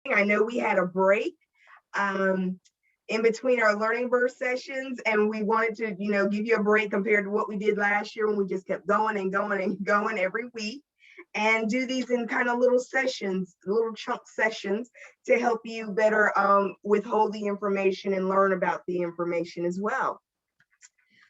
I know we had a break in between our learning burst sessions, and we wanted to, give you a break compared to what we did last year when we just kept going and going and going every week, and do these in kind of little sessions, little chunk sessions to help you better withhold the information and learn about the information as well.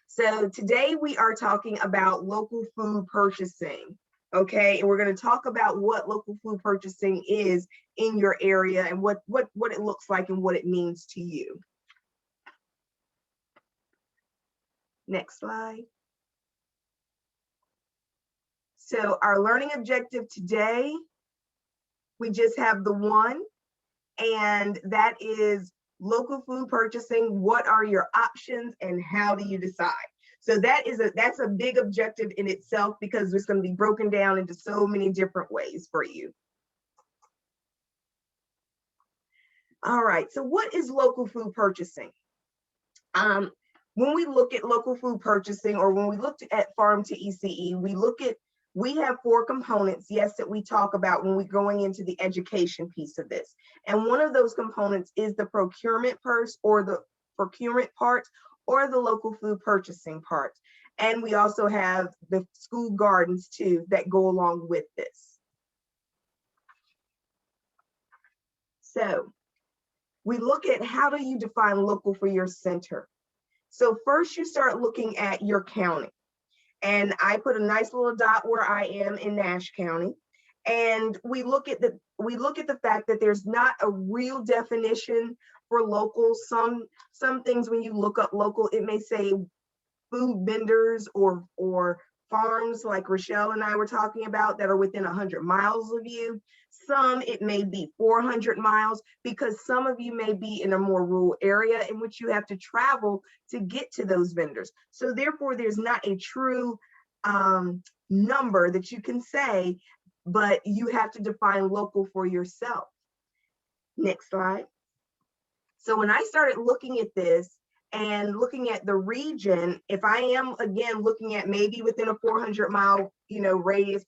So today we are talking about local food purchasing. Okay, and we're going to talk about what local food purchasing is in your area and what it looks like and what it means to you. Next slide. So our learning objective today, we just have the one, and that is local food purchasing. What are your options and how do you decide? So that's a big objective in itself, because it's going to be broken down into so many different ways for you. All right, so what is local food purchasing? When we look at local food purchasing, or when we looked at Farm to ECE, we have 4 components, yes, that we talk about when we're going into the education piece of this. And one of those components is the procurement purse, or the procurement part, or the local food purchasing part. And we also have the school gardens too that go along with this. So we look at, how do you define local for your center? So first you start looking at your county. And I put a nice little dot where I am in Nash County. And we look at the fact that there's not a real definition for local. Some things, when you look up local, it may say food vendors or farms, like Rochelle and I were talking about, that are within 100 miles of you. Some, it may be 400 miles, because some of you may be in a more rural area in which you have to travel to get to those vendors. So therefore, there's not a true number that you can say, but you have to define local for yourself. Next slide. So when I started looking at this and looking at the region, if I am, again, looking at maybe within a 400-mile, radius,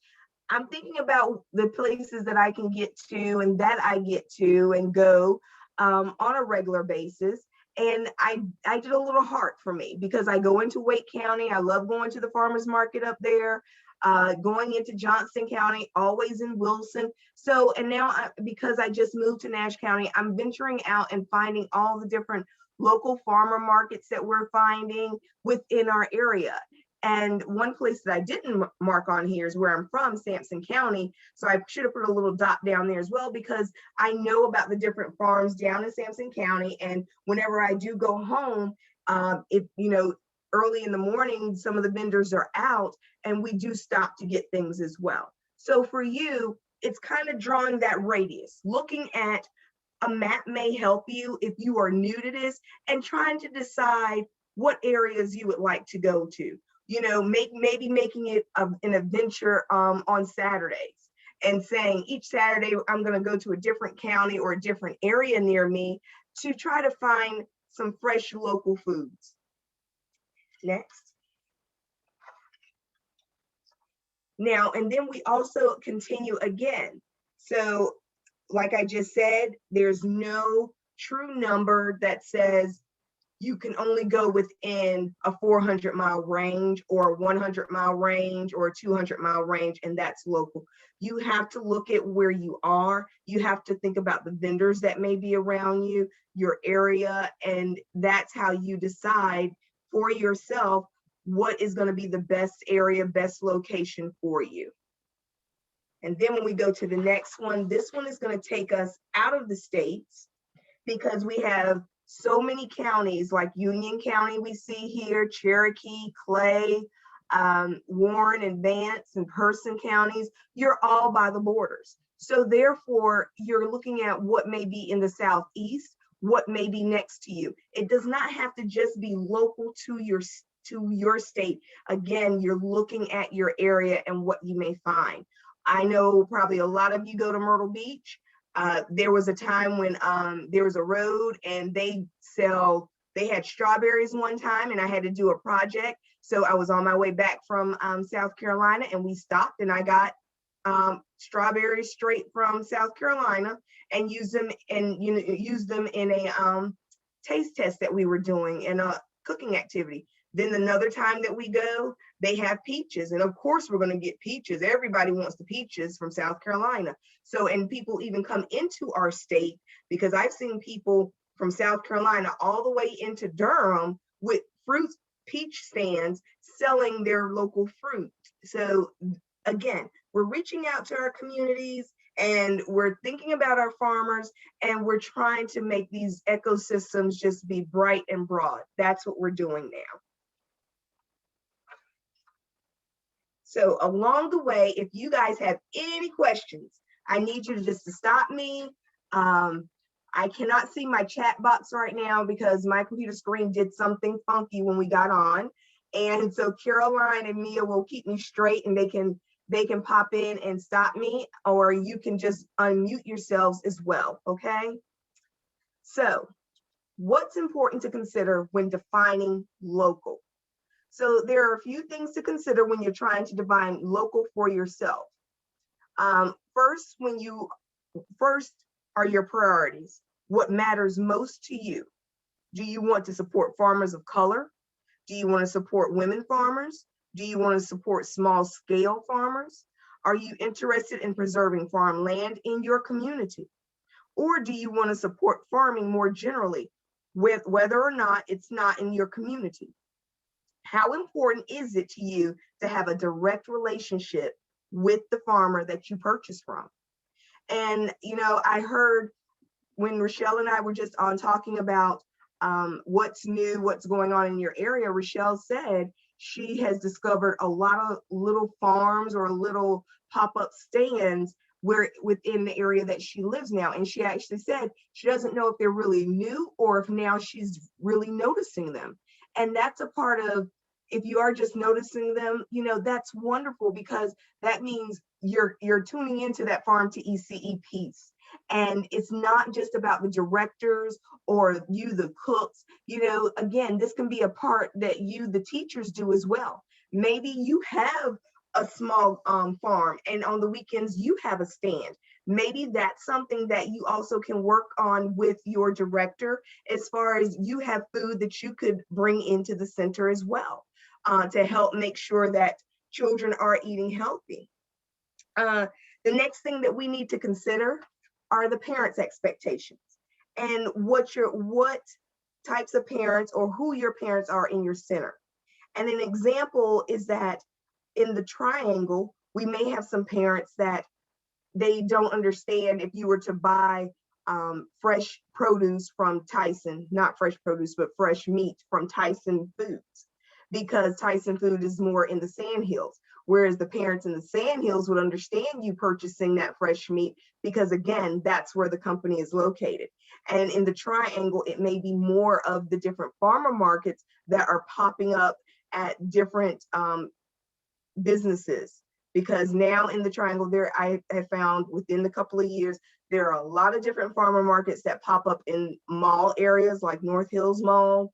I'm thinking about the places that I can get to and that I get to and go on a regular basis. And I did a little heart for me, because I go into Wake County. I love going to the farmers market up there, going into Johnson County, always in Wilson. So, and now because I just moved to Nash County, I'm venturing out and finding all the different local farmer markets that we're finding within our area. And one place that I didn't mark on here is where I'm from, Sampson County. So I should have put a little dot down there as well, because I know about the different farms down in Sampson County. And whenever I do go home, early in the morning, some of the vendors are out, and we do stop to get things as well. So for you, it's kind of drawing that radius. Looking at a map may help you if you are new to this, and trying to decide what areas you would like to go to. Maybe making it an adventure on Saturdays, and saying each Saturday I'm going to go to a different county or a different area near me to try to find some fresh local foods. Next. Now, and then we also continue again. So like I just said, there's no true number that says you can only go within a 400-mile range, or a 100-mile range, or a 200-mile range, and that's local. You have to look at where you are. You have to think about the vendors that may be around you, your area, and that's how you decide for yourself what is going to be the best area, best location for you. And then when we go to the next one, this one is going to take us out of the states, because we have so many counties, like Union County we see here, Cherokee, Clay, Warren and Vance and Person counties. You're all by the borders. So therefore, you're looking at what may be in the Southeast, what may be next to you. It does not have to just be local to your state. Again, you're looking at your area and what you may find. I know probably a lot of you go to Myrtle Beach. There was a time when there was a road, and they had strawberries one time, and I had to do a project. So I was on my way back from South Carolina, and we stopped, and I got strawberries straight from South Carolina and use them and use them in a taste test that we were doing in a cooking activity. Then another time that we go, they have peaches. And of course, we're going to get peaches. Everybody wants the peaches from South Carolina. So, and people even come into our state because I've seen people from South Carolina all the way into Durham with peach stands selling their local fruit. So again, we're reaching out to our communities and we're thinking about our farmers and we're trying to make these ecosystems just be bright and broad. That's what we're doing now. So along the way, if you guys have any questions, I need you to just to stop me. I cannot see my chat box right now because my computer screen did something funky when we got on. And so Caroline and Mia will keep me straight and they can pop in and stop me, or you can just unmute yourselves as well, okay? So what's important to consider when defining local? So there are a few things to consider when you're trying to define local for yourself. First are your priorities. What matters most to you? Do you want to support farmers of color? Do you want to support women farmers? Do you want to support small scale farmers? Are you interested in preserving farmland in your community? Or do you want to support farming more generally, with whether or not it's not in your community? How important is it to you to have a direct relationship with the farmer that you purchase from? And, I heard when Rochelle and I were just on talking about what's new, what's going on in your area, Rochelle said she has discovered a lot of little farms or little pop-up stands within the area that she lives now. And she actually said she doesn't know if they're really new or if now she's really noticing them. And that's a part of, if you are just noticing them, that's wonderful because that means you're tuning into that farm to ECE piece. And it's not just about the directors or you, the cooks. Again, this can be a part that you, the teachers, do as well. Maybe you have a small farm and on the weekends you have a stand. Maybe that's something that you also can work on with your director as far as you have food that you could bring into the center as well to help make sure that children are eating healthy. The next thing that we need to consider are the parents' expectations and what types of parents or who your parents are in your center. And an example is that in the triangle, we may have some parents that they don't understand if you were to buy fresh produce from Tyson, not fresh produce, but fresh meat from Tyson Foods, because Tyson Food is more in the Sandhills. Whereas the parents in the Sandhills would understand you purchasing that fresh meat because, again, that's where the company is located. And in the triangle, it may be more of the different farmer markets that are popping up at different businesses. Because now in the triangle there, I have found within a couple of years, there are a lot of different farmer markets that pop up in mall areas like North Hills Mall,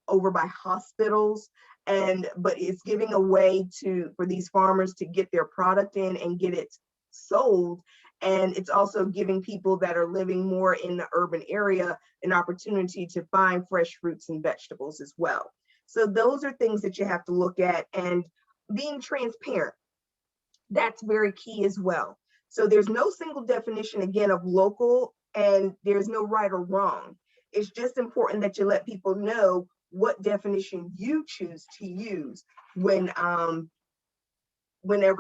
over by hospitals. But it's giving a way for these farmers to get their product in and get it sold. And it's also giving people that are living more in the urban area an opportunity to find fresh fruits and vegetables as well. So those are things that you have to look at, and being transparent. That's very key as well. So there's no single definition, again, of local, and there's no right or wrong. It's just important that you let people know what definition you choose to use whenever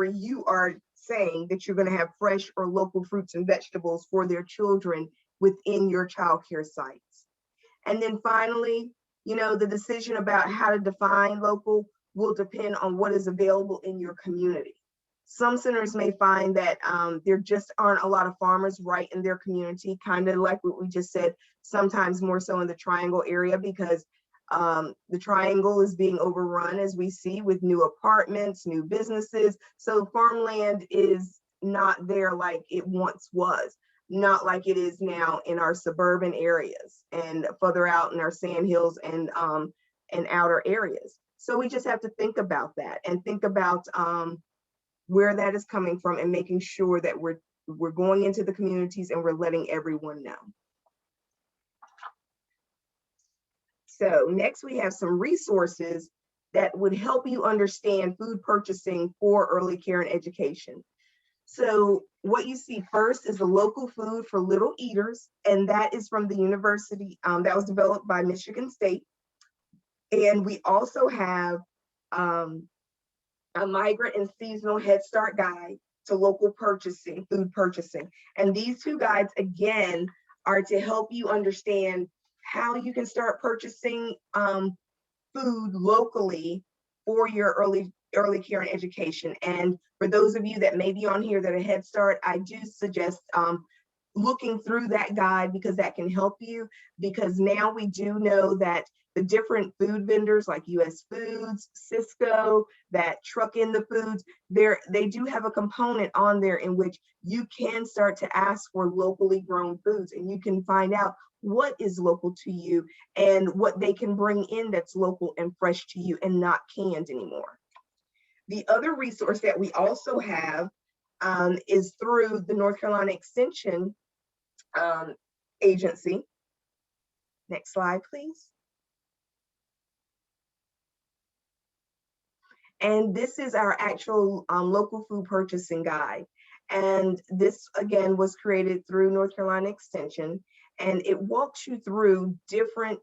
you are saying that you're going to have fresh or local fruits and vegetables for their children within your childcare sites. And then finally, the decision about how to define local will depend on what is available in your community. Some centers may find that there just aren't a lot of farmers right in their community, kind of like what we just said, sometimes more so in the triangle area, because the triangle is being overrun, as we see, with new apartments, new businesses. So farmland is not there like it once was, not like it is now in our suburban areas and further out in our sandhills and outer areas. So we just have to think about that and think about where that is coming from and making sure that we're going into the communities and we're letting everyone know. So next we have some resources that would help you understand food purchasing for early care and education. So what you see first is the local food for little eaters, and that is from the university that was developed by Michigan State. And we also have a migrant and seasonal Head Start guide to local purchasing, food purchasing. And these two guides, again, are to help you understand how you can start purchasing food locally for your early care and education. And for those of you that may be on here that are Head Start, I do suggest looking through that guide, because that can help you, because now we do know that the different food vendors like US Foods, Cisco, that truck in the foods, they do have a component on there in which you can start to ask for locally grown foods, and you can find out what is local to you and what they can bring in that's local and fresh to you and not canned anymore. The other resource that we also have is through the North Carolina Extension Agency. Next slide, please. And this is our actual local food purchasing guide. And this, again, was created through North Carolina Extension, and it walks you through different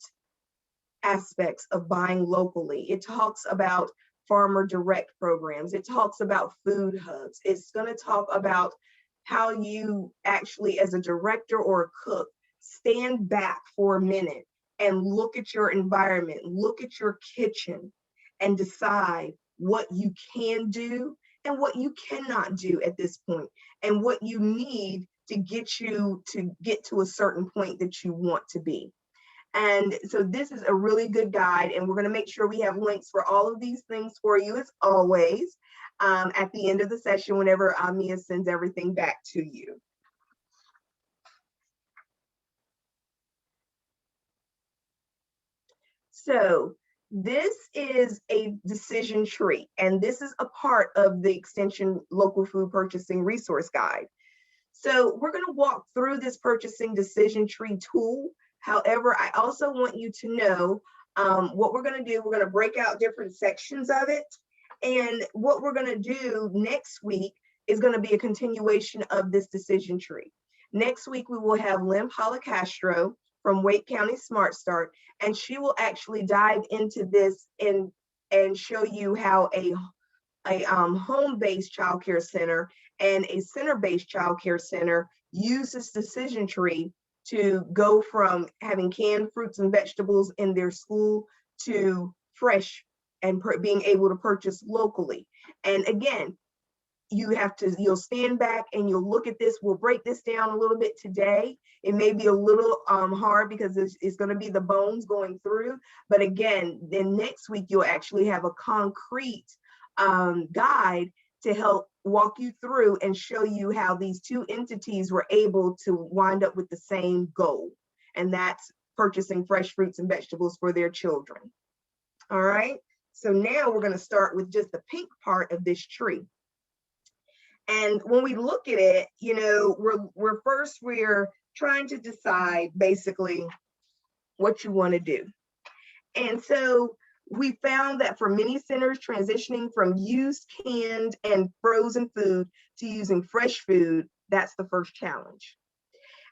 aspects of buying locally. It talks about farmer direct programs. It talks about food hubs. It's going to talk about how you actually, as a director or a cook, stand back for a minute and look at your environment, look at your kitchen, and decide what you can do and what you cannot do at this point, and what you need to get to a certain point that you want to be. And so this is a really good guide, and we're going to make sure we have links for all of these things for you, as always, at the end of the session, whenever Mia sends everything back to you. So this is a decision tree, and this is a part of the Extension Local Food Purchasing Resource Guide. So we're going to walk through this purchasing decision tree tool. However, I also want you to know what we're going to do. We're going to break out different sections of it. And what we're going to do next week is going to be a continuation of this decision tree. Next week, we will have Lynn Policastro from Wake County Smart Start, and she will actually dive into this and show you how a home-based child care center and a center-based child care center use this decision tree to go from having canned fruits and vegetables in their school to fresh and being able to purchase locally. And again, you'll stand back and you'll look at this. We'll break this down a little bit today. It may be a little hard because it's going to be the bones going through. But again, then next week, you'll actually have a concrete guide to help walk you through and show you how these two entities were able to wind up with the same goal. And that's purchasing fresh fruits and vegetables for their children. All right. So now we're going to start with just the pink part of this tree. And when we look at it, you know, we're trying to decide basically what you want to do. And so we found that for many centers, transitioning from used, canned, and frozen food to using fresh food, that's the first challenge.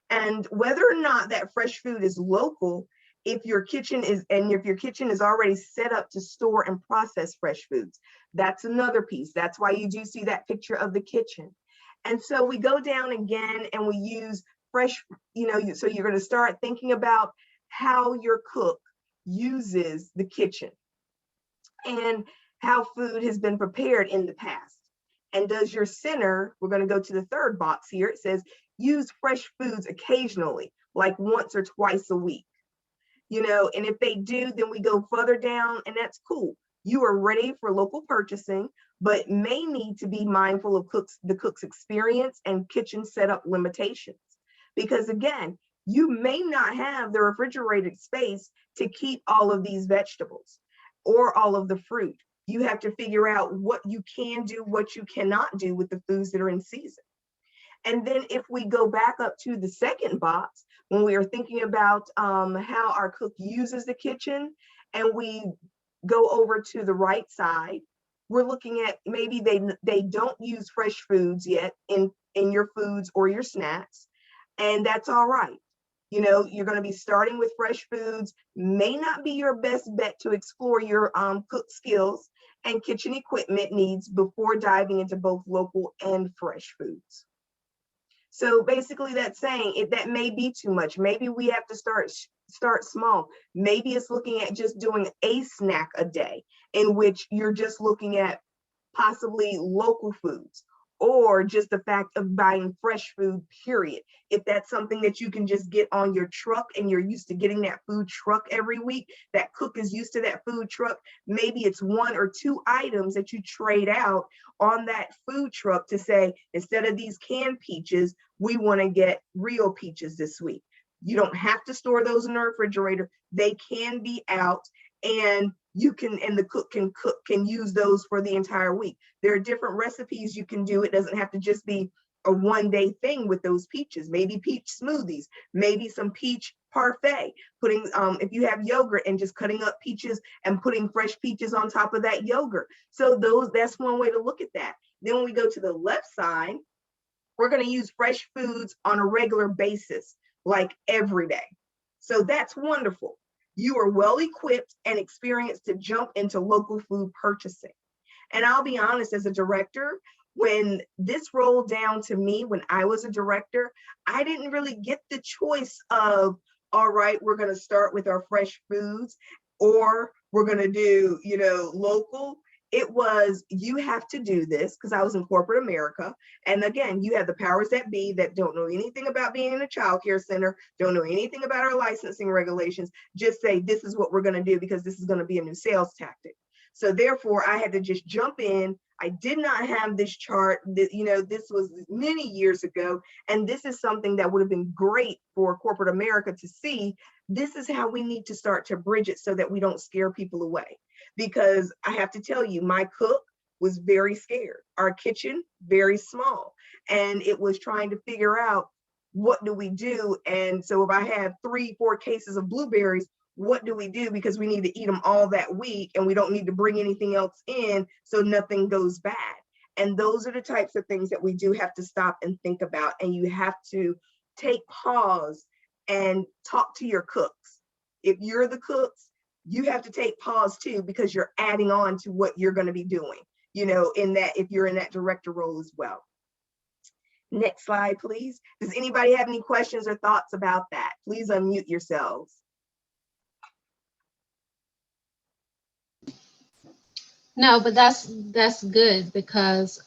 And whether or not that fresh food is local, if your kitchen is already set up to store and process fresh foods, that's another piece. That's why you do see that picture of the kitchen. And so we go down again and we use fresh, so you're going to start thinking about how your cook uses the kitchen and how food has been prepared in the past. And does your center, we're going to go to the third box here, it says use fresh foods occasionally, like once or twice a week. And if they do, then we go further down, and that's cool. You are ready for local purchasing, but may need to be mindful of the cook's experience and kitchen setup limitations. Because again, you may not have the refrigerated space to keep all of these vegetables or all of the fruit. You have to figure out what you can do, what you cannot do with the foods that are in season. And then if we go back up to the second box, when we are thinking about how our cook uses the kitchen, and we go over to the right side, we're looking at maybe they don't use fresh foods yet in your foods or your snacks, and that's all right. You know, you're going to be starting with fresh foods, may not be your best bet to explore your cook skills and kitchen equipment needs before diving into both local and fresh foods. So basically that's saying that may be too much. Maybe we have to start small. Maybe it's looking at just doing a snack a day in which you're just looking at possibly local foods, or just the fact of buying fresh food, period. If that's something that you can just get on your truck and you're used to getting that food truck every week, that cook is used to that food truck, maybe it's 1 or 2 items that you trade out on that food truck to say, instead of these canned peaches, we want to get real peaches this week. You don't have to store those in the refrigerator. They can be out, and you can, and the cook can use those for the entire week. There are different recipes you can do. It doesn't have to just be a one-day thing with those peaches. Maybe peach smoothies, maybe some peach parfait, putting if you have yogurt and just cutting up peaches and putting fresh peaches on top of that yogurt. So that's one way to look at that. Then when we go to the left side, we're going to use fresh foods on a regular basis, like every day. So that's wonderful. You are well equipped and experienced to jump into local food purchasing. And I'll be honest, as a director, when this rolled down to me, when I was a director, I didn't really get the choice of, all right, we're going to start with our fresh foods, or we're going to do, local. It was, you have to do this, because I was in corporate America. And again, you have the powers that be that don't know anything about being in a childcare center, don't know anything about our licensing regulations, just say, this is what we're going to do because this is going to be a new sales tactic. So therefore, I had to just jump in. I did not have this chart. This was many years ago. And this is something that would have been great for corporate America to see. This is how we need to start to bridge it so that we don't scare people away. Because I have to tell you, my cook was very scared. Our kitchen, very small. And it was trying to figure out, what do we do? And so if I have 3-4 cases of blueberries, what do we do? Because we need to eat them all that week, and we don't need to bring anything else in so nothing goes bad. And those are the types of things that we do have to stop and think about. And you have to take pause and talk to your cooks. If you're the cooks, you have to take pause too, because you're adding on to what you're going to be doing, in that, if you're in that director role as well. Next slide, please. Does anybody have any questions or thoughts about that? Please unmute yourselves. No, but that's good, because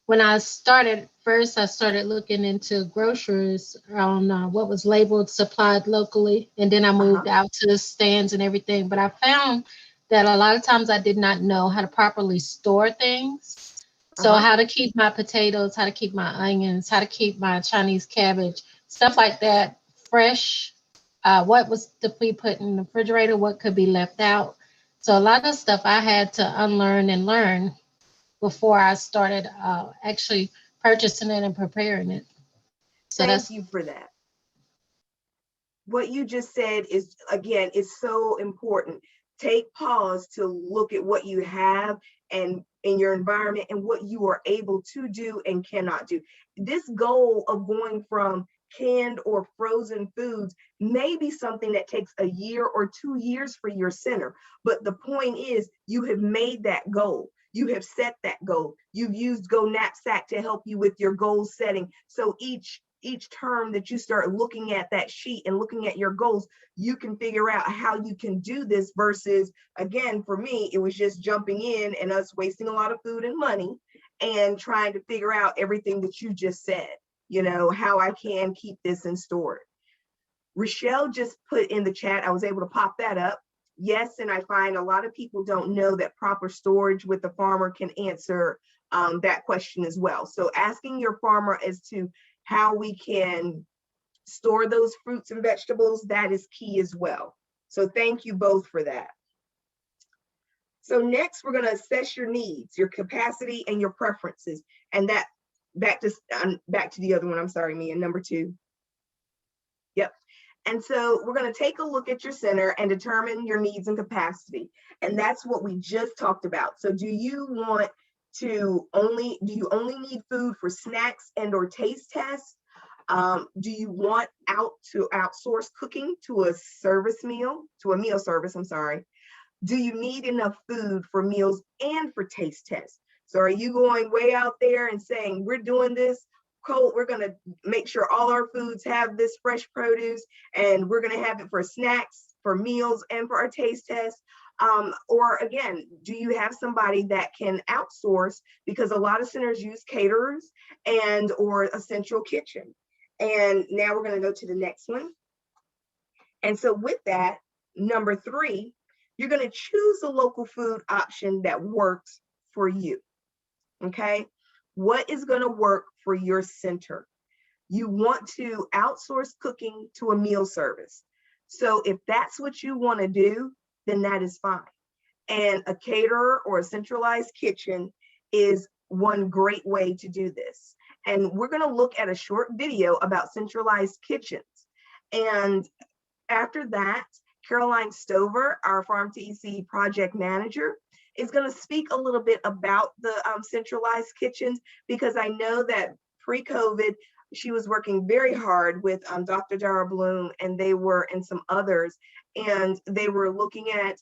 when I started first, I started looking into groceries on what was labeled supplied locally, and then I moved out to the stands and everything. But I found that a lot of times I did not know how to properly store things. So how to keep my potatoes, how to keep my onions, how to keep my Chinese cabbage, stuff like that fresh. What was to be put in the refrigerator, what could be left out. So a lot of stuff I had to unlearn and learn before I started actually purchasing it and preparing it. So thank you for that. What you just said is, again, is so important. Take pause to look at what you have and in your environment and what you are able to do and cannot do. This goal of going from canned or frozen foods may be something that takes a year or 2 years for your center. But the point is, you have made that goal. You have set that goal. You've used Go Knapsack to help you with your goal setting. So each term that you start looking at that sheet and looking at your goals, you can figure out how you can do this versus, again, for me, it was just jumping in and us wasting a lot of food and money and trying to figure out everything that you just said, how I can keep this in storage. Rochelle just put in the chat, I was able to pop that up. Yes, and I find a lot of people don't know that proper storage with the farmer can answer that question as well. So asking your farmer as to how we can store those fruits and vegetables, that is key as well. So thank you both for that. So next, we're going to assess your needs, your capacity, and your preferences. And that back to the other one. I'm sorry, Mia, number 2. Yep. And so we're going to take a look at your center and determine your needs and capacity. And that's what we just talked about. So do you only need food for snacks and or taste tests? Do you want to outsource cooking to a meal service, I'm sorry. Do you need enough food for meals and for taste tests? So are you going way out there and saying, we're doing this cold, we're gonna make sure all our foods have this fresh produce, and we're gonna have it for snacks, for meals, and for our taste tests? Or again, do you have somebody that can outsource, because a lot of centers use caterers and or a central kitchen. And now we're gonna go to the next one. And so with that, number 3, you're going to choose a local food option that works for you. Okay. What is going to work for your center? You want to outsource cooking to a meal service. So if that's what you want to do, then that is fine. And a caterer or a centralized kitchen is one great way to do this. And we're going to look at a short video about centralized kitchens. And after that, Caroline Stover, our Farm to EC project manager, is going to speak a little bit about the centralized kitchens, because I know that pre-COVID, she was working very hard with Dr. Dara Bloom, and some others, and they were looking at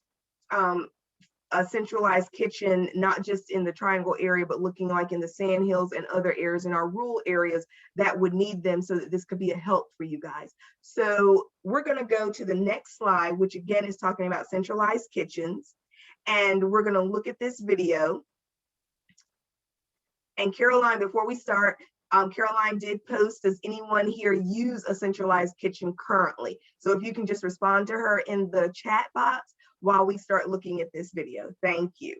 a centralized kitchen, not just in the Triangle area, but looking like in the Sandhills and other areas in our rural areas that would need them, so that this could be a help for you guys. So we're going to go to the next slide, which again is talking about centralized kitchens. And we're going to look at this video. And Caroline, before we start, Caroline did post, does anyone here use a centralized kitchen currently? So if you can just respond to her in the chat box while we start looking at this video. Thank you.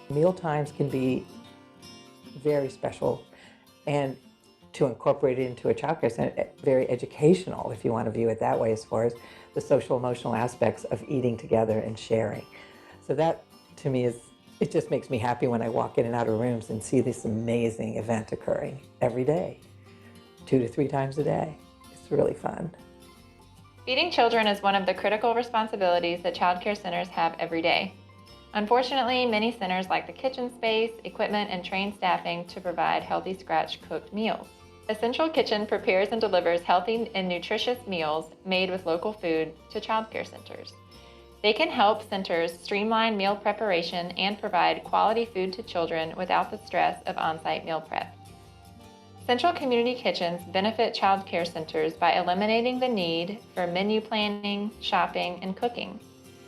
Meal times can be very special, and to incorporate it into a childcare center, very educational, if you want to view it that way, as far as the social emotional aspects of eating together and sharing. So that, to me, it just makes me happy when I walk in and out of rooms and see this amazing event occurring every day, 2 to 3 times a day. It's really fun. Feeding children is one of the critical responsibilities that childcare centers have every day. Unfortunately, many centers lack the kitchen space, equipment, and trained staffing to provide healthy scratch-cooked meals. A central kitchen prepares and delivers healthy and nutritious meals made with local food to childcare centers. They can help centers streamline meal preparation and provide quality food to children without the stress of on-site meal prep. Central community kitchens benefit child care centers by eliminating the need for menu planning, shopping, and cooking.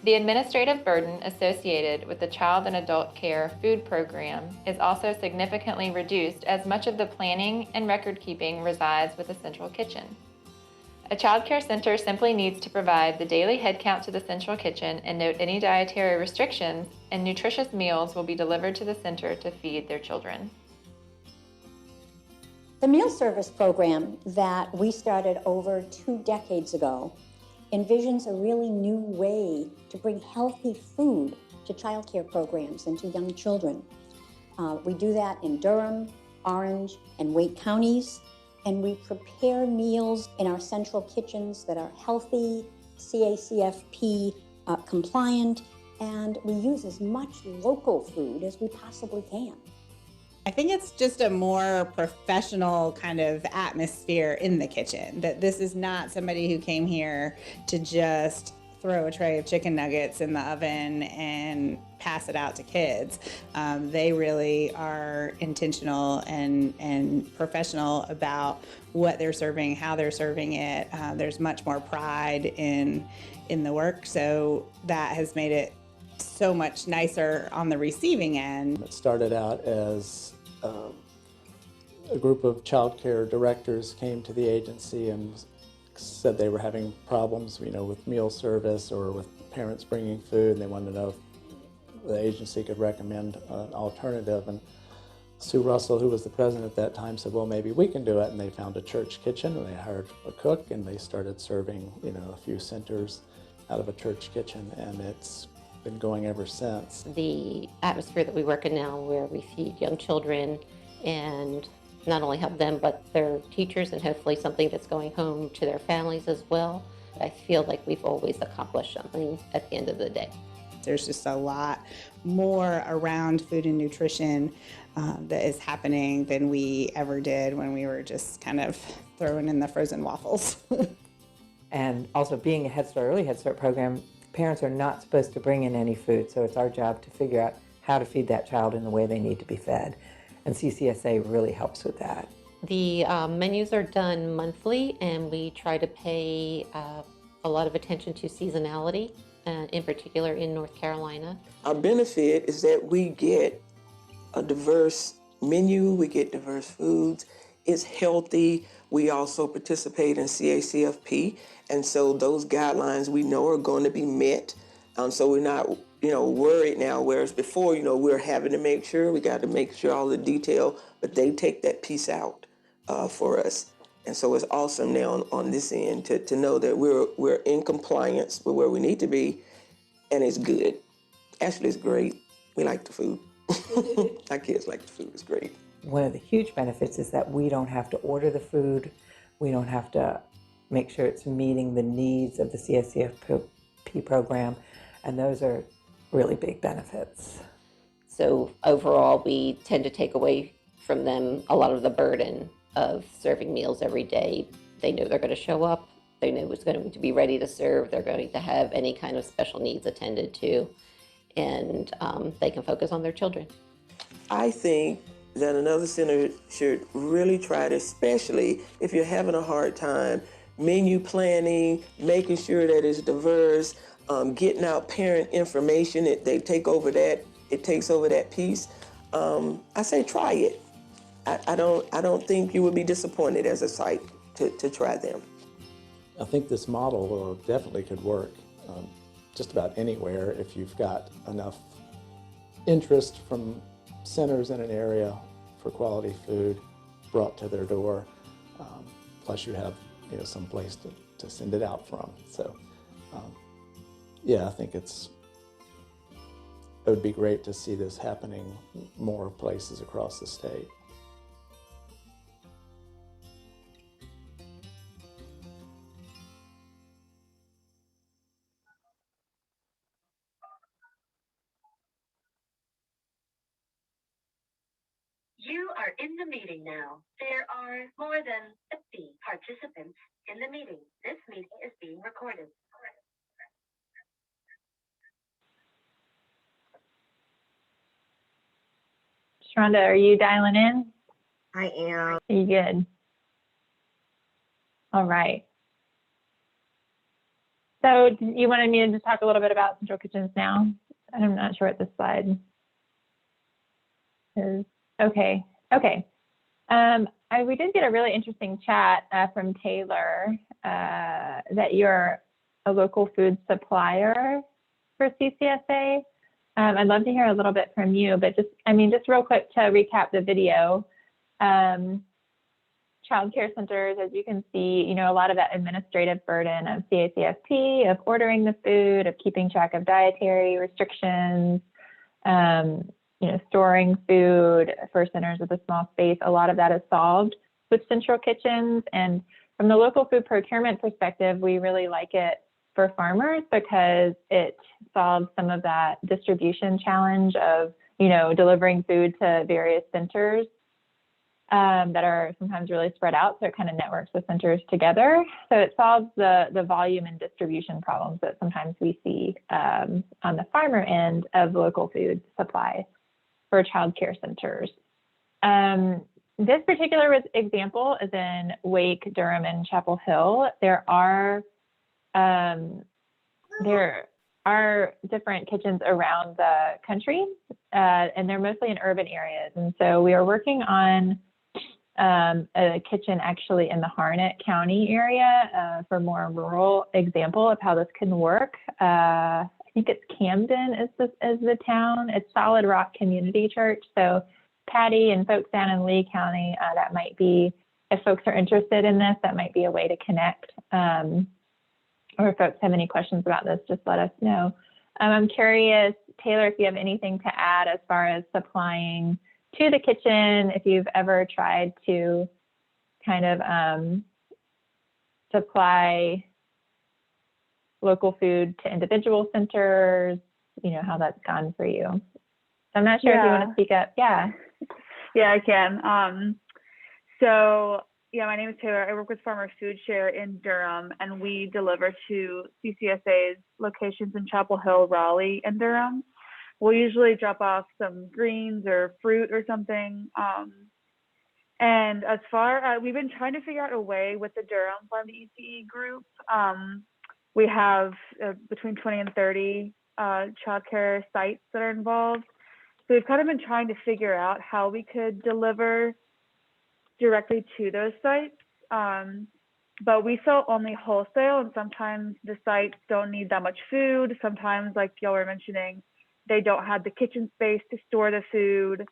The administrative burden associated with the child and adult care food program is also significantly reduced, as much of the planning and record keeping resides with the central kitchen. A child care center simply needs to provide the daily head count to the central kitchen and note any dietary restrictions, and nutritious meals will be delivered to the center to feed their children. The meal service program that we started over 2 decades ago envisions a really new way to bring healthy food to child care programs and to young children. We do that in Durham, Orange, and Wake counties, and we prepare meals in our central kitchens that are healthy, CACFP compliant, and we use as much local food as we possibly can. I think it's just a more professional kind of atmosphere in the kitchen, that this is not somebody who came here to just throw a tray of chicken nuggets in the oven and pass it out to kids. They really are intentional and professional about what they're serving, how they're serving it. There's much more pride in the work, so that has made it so much nicer on the receiving end. It started out as a group of child care directors came to the agency and said they were having problems, with meal service or with parents bringing food, and they wanted to know if the agency could recommend an alternative. And Sue Russell, who was the president at that time, said, well, maybe we can do it. And they found a church kitchen, and they hired a cook, and they started serving, a few centers out of a church kitchen, and it's been going ever since. The atmosphere that we work in now, where we feed young children and not only help them, but their teachers, and hopefully something that's going home to their families as well. I feel like we've always accomplished something at the end of the day. There's just a lot more around food and nutrition that is happening than we ever did when we were just kind of throwing in the frozen waffles. And also, being a Head Start, early Head Start program, parents are not supposed to bring in any food, so it's our job to figure out how to feed that child in the way they need to be fed. And CCSA really helps with that. The menus are done monthly, and we try to pay a lot of attention to seasonality, in particular in North Carolina. Our benefit is that we get a diverse menu, we get diverse foods, it's healthy. We also participate in CACFP, and so those guidelines we know are going to be met. So we're not, worried now, whereas before, we're having to make sure, we got to make sure all the detail, but they take that piece out for us. And so it's awesome now on this end to know that we're in compliance with where we need to be, and it's good. Actually, it's great. We like the food. Our kids like the food. It's great. One of the huge benefits is that we don't have to order the food. We don't have to make sure it's meeting the needs of the CSCFP program, and those are really big benefits. So overall, we tend to take away from them a lot of the burden of serving meals every day. They know they're going to show up. They know it's going to be ready to serve. They're going to have any kind of special needs attended to, and they can focus on their children. I think that another center should really try to, especially if you're having a hard time, menu planning, making sure that it's diverse, getting out parent information. They take over that. It takes over that piece. I say try it. I don't think you would be disappointed as a site to try them. I think this model definitely could work just about anywhere if you've got enough interest from centers in an area for quality food brought to their door, plus you have some place to send it out from. So yeah, I think it would be great to see this happening more places across the state. You are in the meeting now. There are more than 50 participants in the meeting. This meeting is being recorded. Shironda, are you dialing in? I am. Are you good? All right. So you wanted me to just talk a little bit about central kitchens now? I'm not sure what this slide is. Okay. We did get a really interesting chat from Taylor that you're a local food supplier for CCSA. I'd love to hear a little bit from you, but just real quick to recap the video. Child care centers, as you can see, a lot of that administrative burden of CACFP, of ordering the food, of keeping track of dietary restrictions, storing food for centers with a small space. A lot of that is solved with central kitchens. And from the local food procurement perspective, we really like it for farmers because it solves some of that distribution challenge of, delivering food to various centers that are sometimes really spread out. So it kind of networks the centers together. So it solves the volume and distribution problems that sometimes we see on the farmer end of local food supply for child care centers. This particular example is in Wake, Durham, and Chapel Hill. There are different kitchens around the country, and they're mostly in urban areas. And so we are working on a kitchen actually in the Harnett County area for more rural example of how this can work. I think it's Camden is the town. It's Solid Rock Community Church. So Patty and folks down in Lee County, that might be, if folks are interested in this, that might be a way to connect. Or if folks have any questions about this, just let us know. I'm curious, Taylor, if you have anything to add as far as supplying to the kitchen, if you've ever tried to kind of supply local food to individual centers, you know, how that's gone for you. So I'm not sure if you want to speak up. Yeah. Yeah, I can. So yeah, my name is Taylor. I work with Farmer Food Share in Durham, and we deliver to CCSA's locations in Chapel Hill, Raleigh, and Durham. We'll usually drop off some greens or fruit or something. And as far we've been trying to figure out a way with the Durham Farm to ECE group. We have between 20 and 30 childcare sites that are involved. So we've kind of been trying to figure out how we could deliver directly to those sites. But we sell only wholesale, and sometimes the sites don't need that much food. Sometimes, like y'all were mentioning, they don't have the kitchen space to store the food,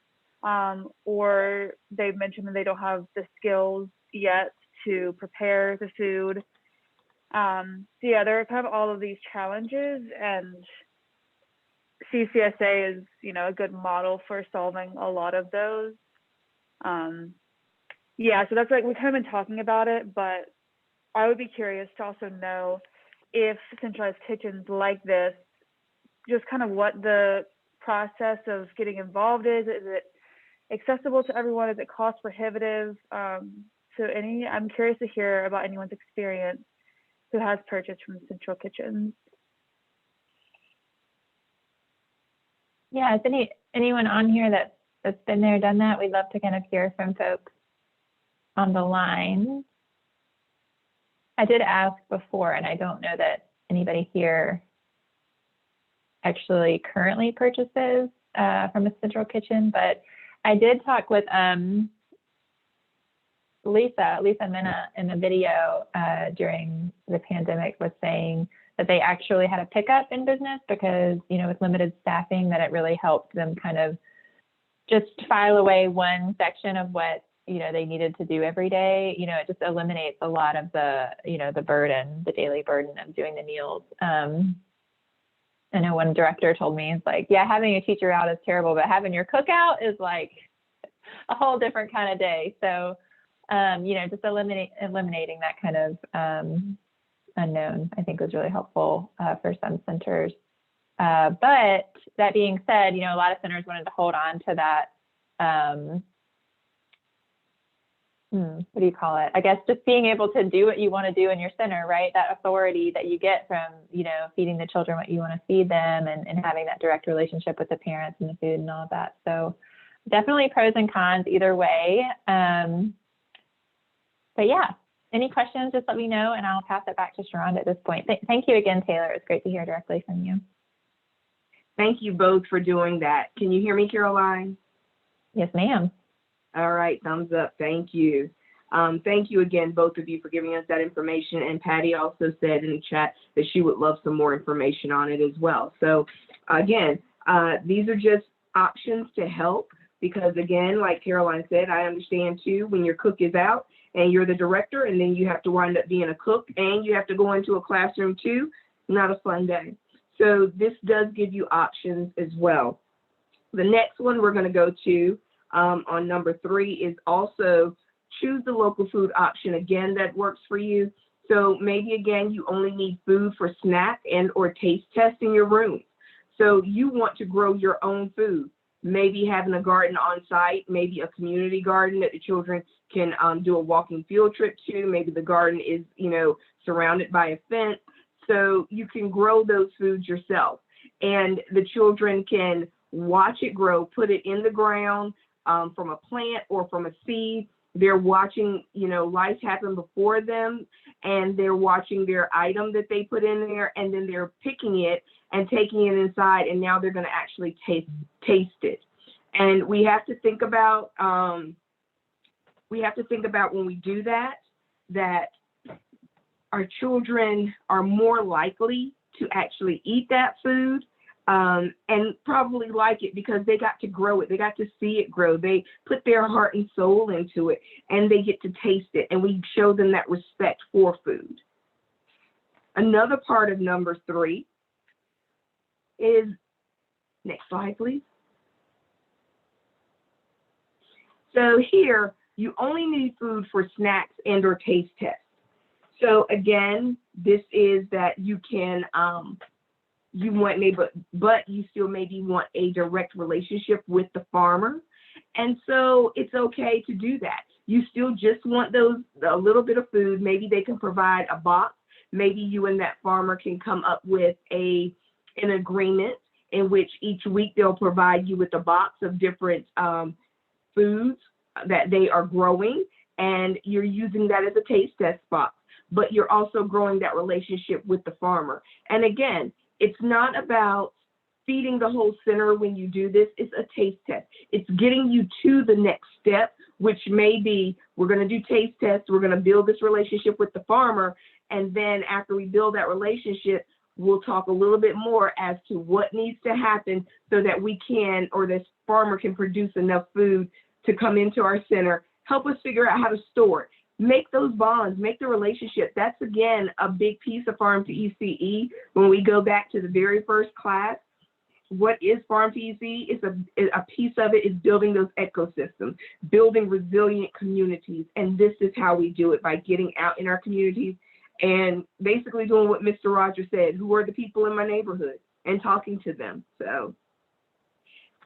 or they've mentioned that they don't have the skills yet to prepare the food. So yeah, there are kind of all of these challenges, and CCSA is, you know, a good model for solving a lot of those. Yeah, so that's like, we've kind of been talking about it, but I would be curious to also know if centralized kitchens like this, just kind of what the process of getting involved is. Is it accessible to everyone? Is it cost prohibitive? So I'm curious to hear about anyone's experience who has purchased from central kitchens. Yeah, is anyone on here that's been there, done that? We'd love to kind of hear from folks on the line. I did ask before, and I don't know that anybody here actually currently purchases from a central kitchen, but I did talk with Lisa Minna in the video during the pandemic, was saying that they actually had a pickup in business because, you know, with limited staffing, that it really helped them kind of just file away one section of what, you know, they needed to do every day. You know, it just eliminates a lot of the, you know, the burden, the daily burden of doing the meals. I know one director told me, it's like, yeah, having a teacher out is terrible, but having your cook out is like a whole different kind of day. So, you know, just eliminating that kind of unknown, I think, was really helpful for some centers. But that being said, you know, a lot of centers wanted to hold on to that, what do you call it? I guess just being able to do what you want to do in your center, right? That authority that you get from, you know, feeding the children what you want to feed them, and having that direct relationship with the parents and the food and all of that. So definitely pros and cons either way. But yeah, any questions, just let me know, and I'll pass it back to Shironda at this point. Thank you again, Taylor. It was great to hear directly from you. Thank you both for doing that. Can you hear me, Caroline? Yes, ma'am. All right, thumbs up. Thank you. Thank you again, both of you, for giving us that information. And Patty also said in the chat that she would love some more information on it as well. So again, these are just options to help, because again, like Caroline said, I understand too, when your cook is out and you're the director, and then you have to wind up being a cook and you have to go into a classroom too, not a fun day. So this does give you options as well. The next one we're going to go to on number 3 is also choose the local food option, again, that works for you. So maybe, again, you only need food for snack and or taste test in your room. So you want to grow your own food, maybe having a garden on site, maybe a community garden that the children can do a walking field trip to. Maybe the garden is, you know, surrounded by a fence. So you can grow those foods yourself, and the children can watch it grow, put it in the ground from a plant or from a seed. They're watching, you know, life happen before them, and they're watching their item that they put in there, and then they're picking it and taking it inside, and now they're going to actually taste it. And we have to think about when we do that, that our children are more likely to actually eat that food and probably like it because they got to grow it. They got to see it grow. They put their heart and soul into it, and they get to taste it, and we show them that respect for food. Another part of number 3 is, next slide, please. So here, you only need food for snacks and or taste tests. So again, this is that you can, you want maybe, but you still maybe want a direct relationship with the farmer. And so it's okay to do that. You still just want a little bit of food. Maybe they can provide a box. Maybe you and that farmer can come up with an agreement in which each week they'll provide you with a box of different foods that they are growing, and you're using that as a taste test box, but you're also growing that relationship with the farmer. And again, it's not about feeding the whole center when you do this. It's a taste test. It's getting you to the next step, which may be, we're going to do taste tests, we're going to build this relationship with the farmer, and then after we build that relationship, we'll talk a little bit more as to what needs to happen so that we can, or this farmer can produce enough food to come into our center, help us figure out how to store it, make those bonds, make the relationship. That's, again, a big piece of Farm to ECE. When we go back to the very first class, what is Farm to ECE? It's a piece of it is building those ecosystems, building resilient communities. And this is how we do it, by getting out in our communities and basically doing what Mr. Rogers said, who are the people in my neighborhood, and talking to them. So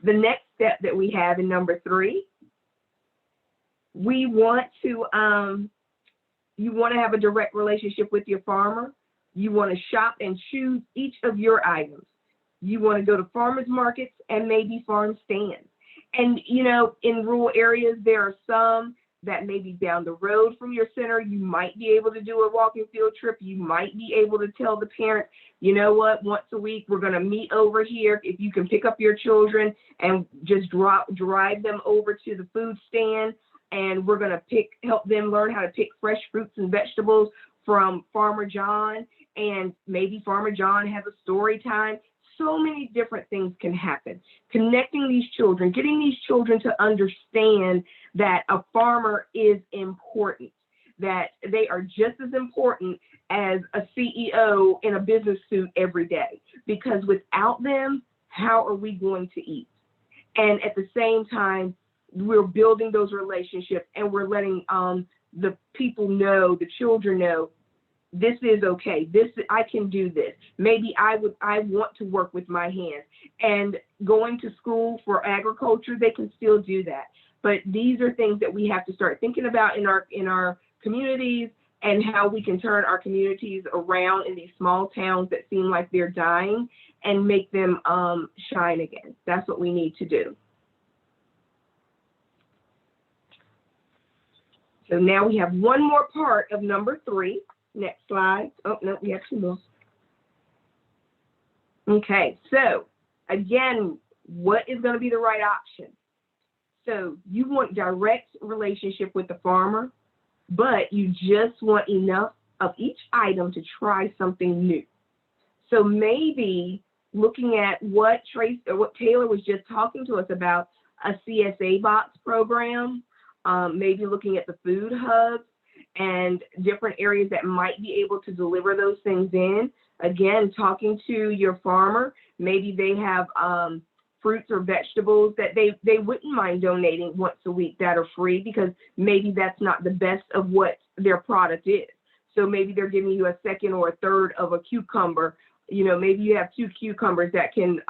the next step that we have in number 3, we want to, you want to have a direct relationship with your farmer. You want to shop and choose each of your items. You want to go to farmers markets and maybe farm stands. And, you know, in rural areas, there are some that may be down the road from your center. You might be able to do a walking field trip. You might be able to tell the parent, you know what, once a week, we're going to meet over here. If you can pick up your children and just drive them over to the food stand, and we're going to help them learn how to pick fresh fruits and vegetables from Farmer John, and maybe Farmer John has a story time. So many different things can happen. Connecting these children, getting these children to understand that a farmer is important, that they are just as important as a CEO in a business suit every day, because without them, how are we going to eat? And at the same time, we're building those relationships, and we're letting the people know, the children know, this is okay. I can do this. Maybe I want to work with my hands. And going to school for agriculture, they can still do that. But these are things that we have to start thinking about in our communities, and how we can turn our communities around in these small towns that seem like they're dying, and make them shine again. That's what we need to do. So now we have one more part of number 3. Next slide. Oh, no, we have 2 more. Okay, so again, what is going to be the right option? So you want direct relationship with the farmer, but you just want enough of each item to try something new. So maybe looking at what Taylor was just talking to us about, a CSA box program, maybe looking at the food hubs and different areas that might be able to deliver those things in. Again, talking to your farmer, maybe they have fruits or vegetables that they wouldn't mind donating once a week that are free, because maybe that's not the best of what their product is. So maybe they're giving you a second or a third of a cucumber. You know, maybe you have 2 cucumbers that can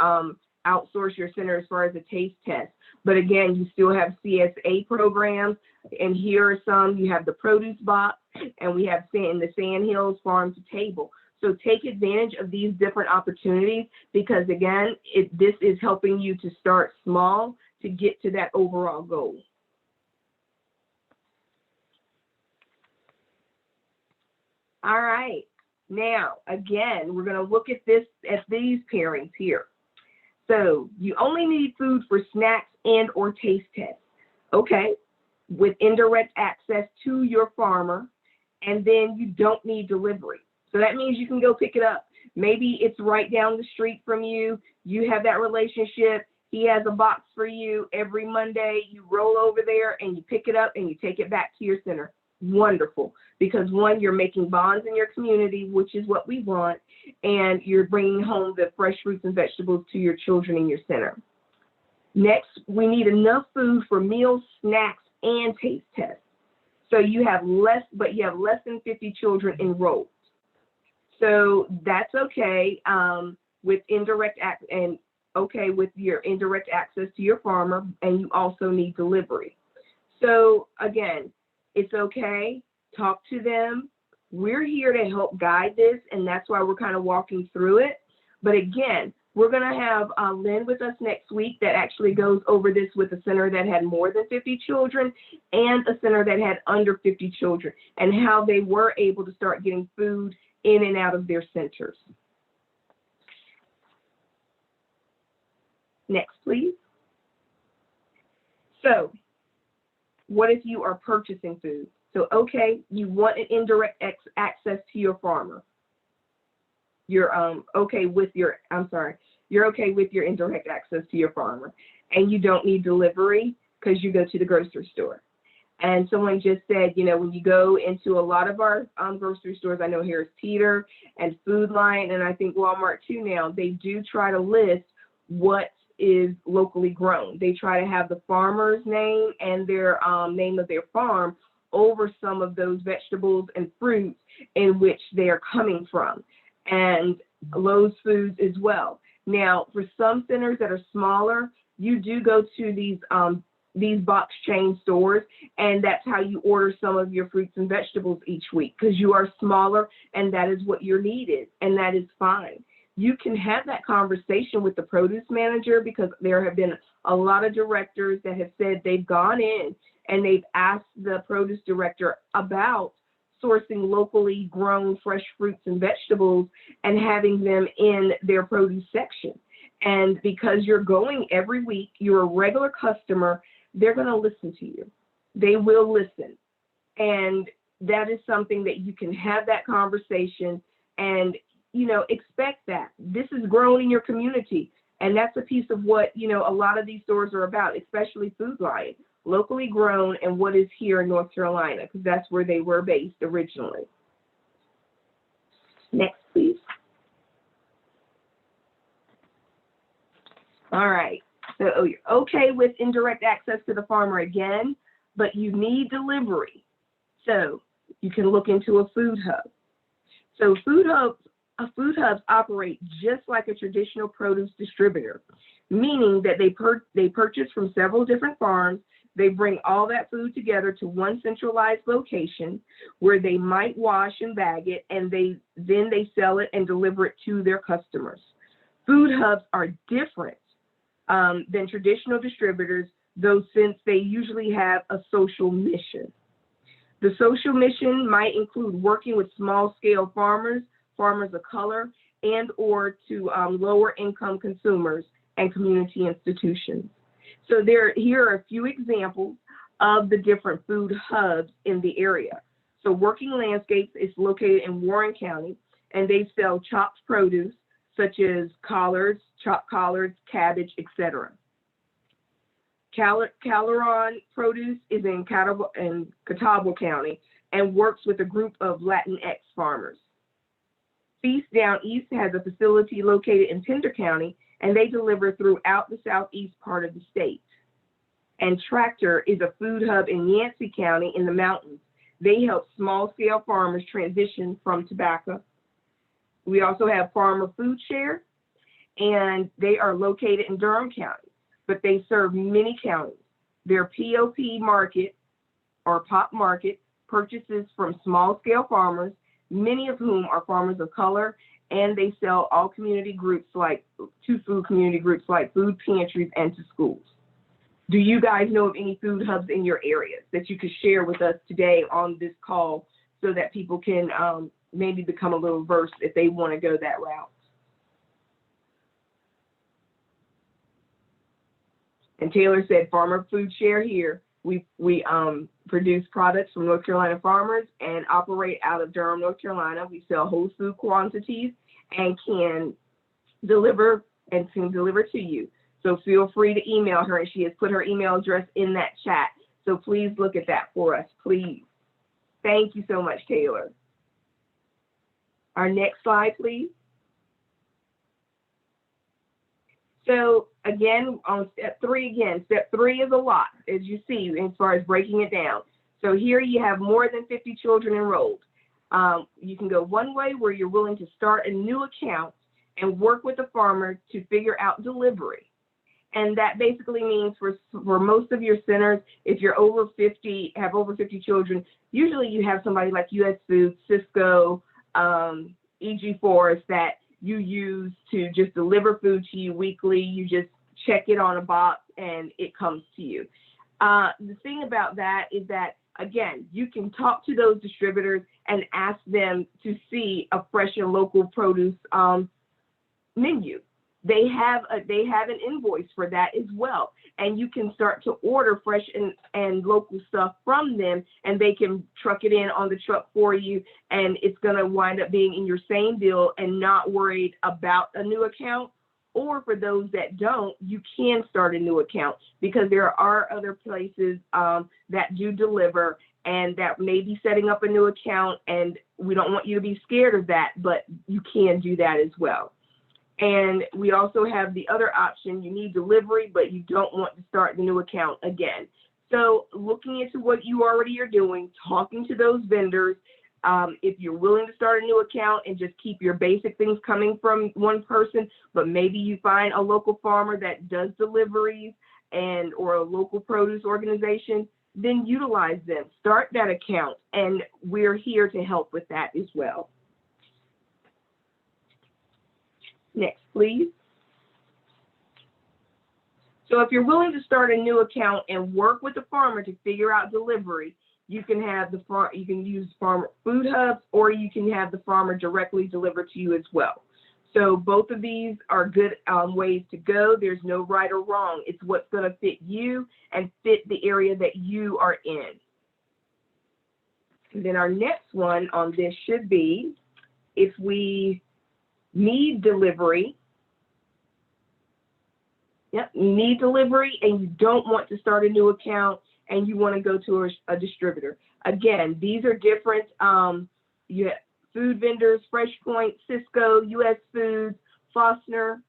outsource your center as far as a taste test. But again, you still have CSA programs, and here are some. You have the produce box, and we have in the Sandhills Farm to Table. So take advantage of these different opportunities, because again, this is helping you to start small to get to that overall goal. All right, now again, we're going to look at these pairings here. So you only need food for snacks and or taste tests. Okay, with indirect access to your farmer, and then you don't need delivery. So that means you can go pick it up. Maybe it's right down the street from you. You have that relationship. He has a box for you every Monday. You roll over there and you pick it up and you take it back to your center. Wonderful. Because one, you're making bonds in your community, which is what we want, and you're bringing home the fresh fruits and vegetables to your children in your center. Next, we need enough food for meals, snacks, and taste tests. So you have less than 50 children enrolled. So that's okay with with your indirect access to your farmer, and you also need delivery. So again, it's okay, talk to them. We're here to help guide this, and that's why we're kind of walking through it. But again, we're gonna have Lynn with us next week that actually goes over this with a center that had more than 50 children and a center that had under 50 children, and how they were able to start getting food in and out of their centers. Next, please. So what if you are purchasing food? So, okay, you want an indirect access to your farmer. You're okay with your indirect access to your farmer, and you don't need delivery because you go to the grocery store. And someone just said, you know, when you go into a lot of our grocery stores, I know Harris Teeter and Food Lion, and I think Walmart too now, they do try to list what is locally grown. They try to have the farmer's name and their name of their farm over some of those vegetables and fruits in which they are coming from, and Lowe's Foods as well. Now, for some centers that are smaller, you do go to these box chain stores, and that's how you order some of your fruits and vegetables each week, because you are smaller and that is what your need is, and that is fine. You can have that conversation with the produce manager, because there have been a lot of directors that have said they've gone in and they've asked the produce director about sourcing locally grown fresh fruits and vegetables and having them in their produce section. And because you're going every week, you're a regular customer, they're going to listen to you. They will listen. And that is something that you can have that conversation and, you know, expect that. This is grown in your community. And that's a piece of what, you know, a lot of these stores are about, especially Food Lion, locally grown and what is here in North Carolina, because that's where they were based originally. Next, please. All right. So you're okay with indirect access to the farmer again, but you need delivery. So you can look into a food hub. So food hubs operate just like a traditional produce distributor, meaning that they purchase from several different farms. They bring all that food together to one centralized location where they might wash and bag it, and then they sell it and deliver it to their customers. Food hubs are different than traditional distributors, though, since they usually have a social mission. The social mission might include working with small-scale farmers of color, and or to lower income consumers and community institutions. So here are a few examples of the different food hubs in the area. So Working Landscapes is located in Warren County, and they sell chopped produce such as collards, chopped collards, cabbage, etc. Caleron Produce is in Catawba County and works with a group of Latinx farmers. Feast Down East has a facility located in Pender County, and they deliver throughout the southeast part of the state. And Tractor is a food hub in Yancey County in the mountains. They help small-scale farmers transition from tobacco. We also have Farmer Food Share, and they are located in Durham County, but they serve many counties. Their POP market, or POP market, purchases from small-scale farmers, many of whom are farmers of color, and they sell all community groups to food community groups like food pantries and to schools. Do you guys know of any food hubs in your areas that you could share with us today on this call so that people can maybe become a little versed if they want to go that route? And Taylor said, Farmer Food Share here. We produce products from North Carolina farmers and operate out of Durham, North Carolina. We sell whole food quantities and can deliver and can deliver to you. So feel free to email her, and she has put her email address in that chat. So please look at that for us, please. Thank you so much, Taylor. Our next slide, please. So again, on step three, step three is a lot, as you see, as far as breaking it down. So here you have more than 50 children enrolled. You can go one way where you're willing to start a new account and work with the farmer to figure out delivery. And that basically means for most of your centers, if you're over 50, have over 50 children, usually you have somebody like US Foods, Cisco, EG Forest that you use to just deliver food to you weekly. You just check it on a box and it comes to you. The thing about that is that, again, you can talk to those distributors and ask them to see a fresh and local produce menu. They have an invoice for that as well, and you can start to order fresh and local stuff from them, and they can truck it in on the truck for you, and it's going to wind up being in your same bill and not worried about a new account. Or for those that don't, you can start a new account, because there are other places that do deliver and that may be setting up a new account, and we don't want you to be scared of that, but you can do that as well. And we also have the other option: you need delivery, but you don't want to start the new account again. So looking into what you already are doing, talking to those vendors, if you're willing to start a new account and just keep your basic things coming from one person, but maybe you find a local farmer that does deliveries or a local produce organization, then utilize them. Start that account, and we're here to help with that as well. Next, please. So if you're willing to start a new account and work with the farmer to figure out delivery, you can have you can use farmer food hubs, or you can have the farmer directly deliver to you as well. So both of these are good ways to go. There's no right or wrong. It's what's going to fit you and fit the area that you are in. And then our next one on this should be, if we need delivery, need delivery, and you don't want to start a new account and you want to go to a distributor. Again, these are different. You have food vendors, Fresh Point, Cisco, US Foods, Foster.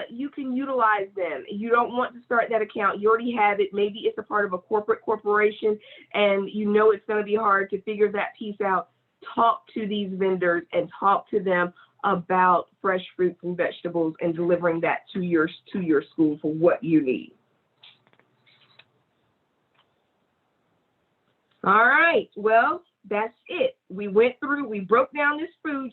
You can utilize them. You don't want to start that account. You already have it. Maybe it's a part of a corporation, and you know it's going to be hard to figure that piece out. Talk to these vendors and talk to them about fresh fruits and vegetables and delivering that to your school for what you need. All right, well, that's it. We broke down this a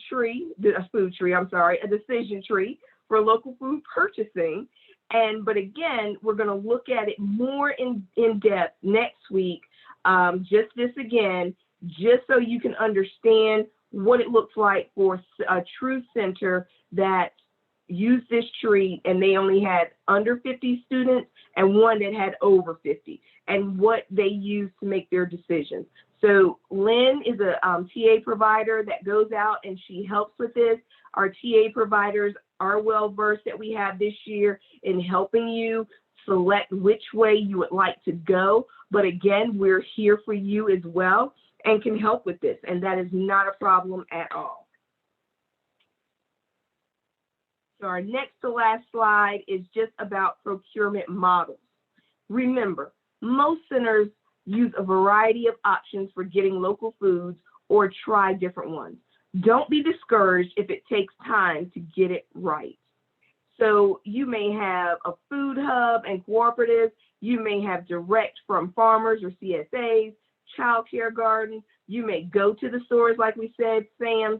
decision tree for local food purchasing. But again, we're going to look at it more in depth next week. Just so you can understand what it looks like for a true center that used this tree and they only had under 50 students and one that had over 50, and what they use to make their decisions. So Lynn is a TA provider that goes out and she helps with this. Our TA providers are well versed that we have this year in helping you select which way you would like to go. But again, we're here for you as well and can help with this, and that is not a problem at all. So our next to last slide is just about procurement models. Remember, most centers use a variety of options for getting local foods or try different ones. Don't be discouraged if it takes time to get it right. So you may have a food hub and cooperatives. You may have direct from farmers or CSAs, childcare gardens. You may go to the stores, like we said, Sam's,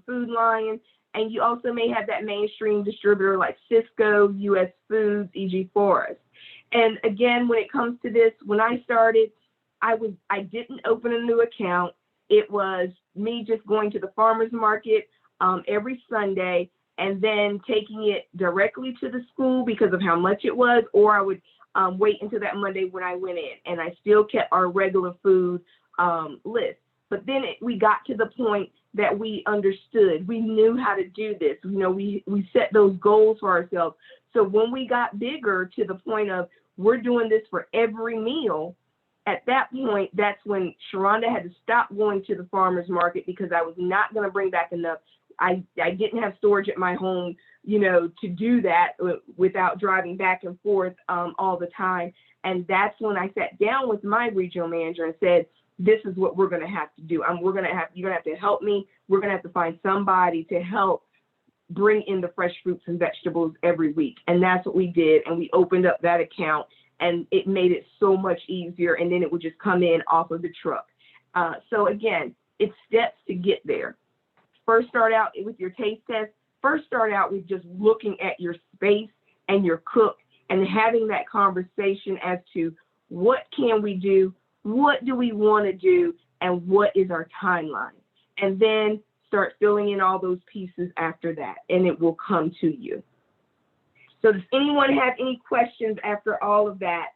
Food Lion, and you also may have that mainstream distributor like Cisco, US Foods, EG Forest. And again, when it comes to this, when I started, I didn't open a new account. It was me just going to the farmer's market every Sunday and then taking it directly to the school because of how much it was, or I would wait until that Monday when I went in, and I still kept our regular food list. But then we got to the point that we understood. We knew how to do this. You know, we set those goals for ourselves. So when we got bigger to the point of we're doing this for every meal, at that point, that's when Shironda had to stop going to the farmer's market because I was not going to bring back enough. I didn't have storage at my home, you know, to do that without driving back and forth all the time. And that's when I sat down with my regional manager and said, this is what we're going to have to do. You're going to have to help me. We're going to have to find somebody to help bring in the fresh fruits and vegetables every week. And that's what we did. And we opened up that account, and it made it so much easier. And then it would just come in off of the truck. So again, it's steps to get there. First, start out with your taste test. First, start out with just looking at your space and your cook and having that conversation as to what can we do, what do we want to do, and what is our timeline. And then start filling in all those pieces after that, and it will come to you. So does anyone have any questions after all of that?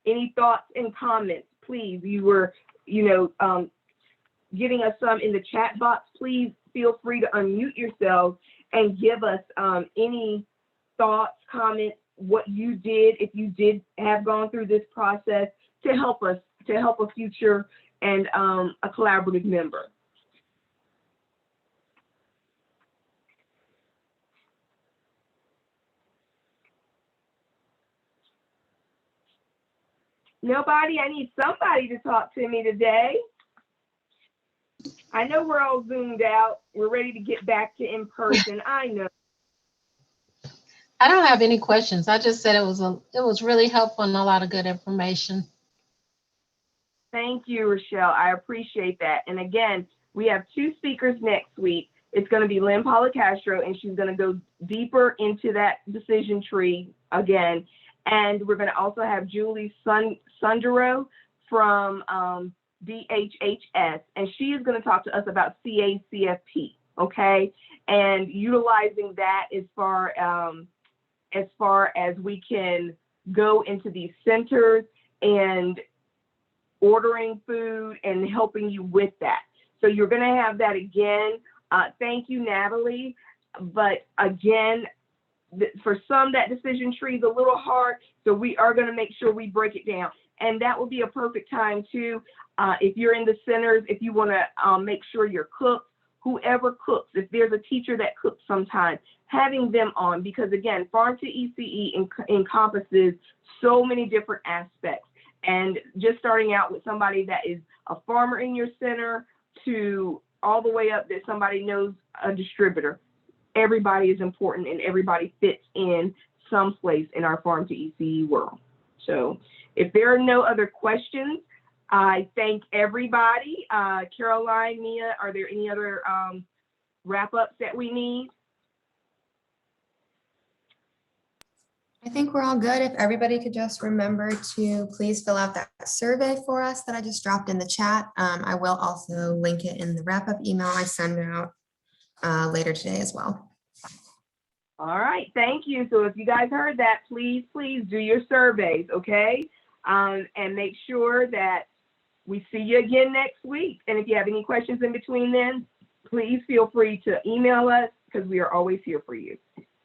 Any thoughts and comments? Please, you were, giving us some in the chat box. Please feel free to unmute yourselves and give us any thoughts, comments, what you did, if you did have gone through this process, to help us, to help a future and a collaborative member. Nobody? I need somebody to talk to me today. I know we're all zoomed out. We're ready to get back to in person. I know. I don't have any questions. I just said it was really helpful and a lot of good information. Thank you, Rochelle. I appreciate that. And again, we have 2 speakers next week. It's going to be Lynn Policastro, and she's going to go deeper into that decision tree again. And we're going to also have Julie Sundero from DHHS, and she is going to talk to us about CACFP, okay? And utilizing that as far as we can go into these centers and ordering food and helping you with that. So you're going to have that again. Thank you, Natalie. But again, for some, that decision tree is a little hard, so we are going to make sure we break it down. And that will be a perfect time too. If you're in the centers, if you want to make sure your cooks, whoever cooks, if there's a teacher that cooks sometimes, having them on, because again, Farm to ECE encompasses so many different aspects. And just starting out with somebody that is a farmer in your center to all the way up that somebody knows a distributor. Everybody is important and everybody fits in some place in our Farm to ECE world. So if there are no other questions, I thank everybody. Caroline, Mia, are there any other wrap-ups that we need? I think we're all good. If everybody could just remember to please fill out that survey for us that I just dropped in the chat. I will also link it in the wrap-up email I send out later today as well. All right, thank you. So if you guys heard that, please do your surveys, okay? And make sure that we see you again next week. And if you have any questions in between then, please feel free to email us because we are always here for you.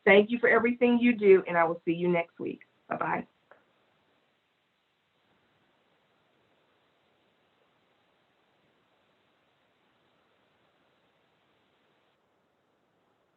Thank you for everything you do, and I will see you next week. Bye-bye.